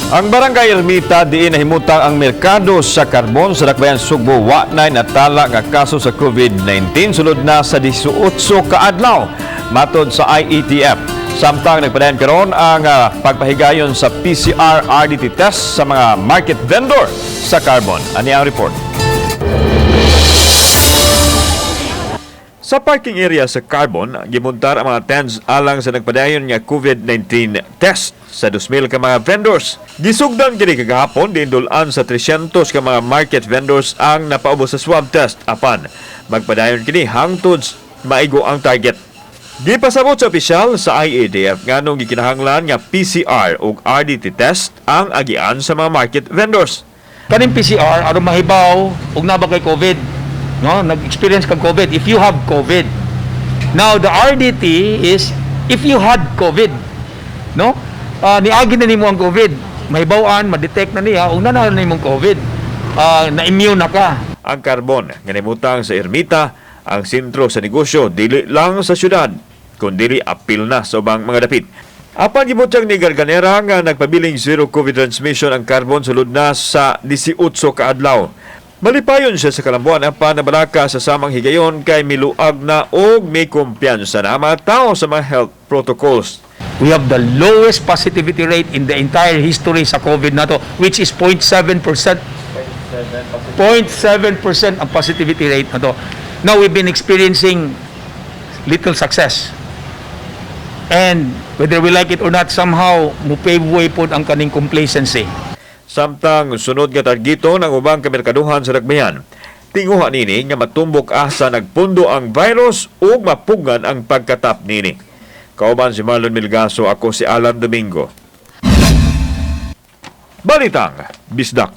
Ang Barangay Ermita diin nahimutang ang merkado sa karbon sa Dakbayan Sugbo wa nay natala nga kaso sa COVID-19 sulod na sa 18 ka adlaw matod sa IETF. Samtang nagpadayon karon ang pagpahigayon sa PCR RDT test sa mga market vendor sa carbon. Ani ang report. Sa parking area sa Carbon, gimuntar ang mga tents alang sa nagpadayon nga COVID-19 test sa 2,000 ka mga vendors. Gisugdan kini kagahapon dindulan sa 300 ka mga market vendors ang napaubos sa swab test apan magpadayon kini hangtod maigo ang target. Gipasabot sa opisyal sa IEDF nganong gikinahanglan nga PCR ug RDT test ang agian sa mga market vendors. Kaning PCR aron mahibaw ug naba kay COVID. No, nag-experience kag COVID if you have COVID. Now the RDT is if you had COVID. No? Niagi na nimo ang COVID. Mahibaw-an, ma-detect na niya ug na nimong COVID. Na-immune na ka. Ang carbon ganimutang sa Ermita ang sentro sa negosyo dili lang sa syudad kundi apil na sa ubang mga dapit. Apan gibutyag ni Garganera nga nagpabiling zero COVID transmission ang carbon sulod na sa 18 ka adlaw. Malipayon siya sa kalambuan apan nabalaka sa samang higayon kay miluag na og may kumpiyansa na mga tao sa mga health protocols. We have the lowest positivity rate in the entire history sa COVID na to, which is 0.7%. 0.7% ang positivity rate na to. Now we've been experiencing little success. And whether we like it or not, somehow mupave way po ang kaning complacency. Samtang sunod nga targito ng ubang kamerkaduhan sa Dakbayan, tinguha nini nga matumbok asa nagpundo ang virus ug mapugan ang pagkatap nini. Kauban si Marlon Milgaso, ako si Alan Domingo. Balitang Bisdak.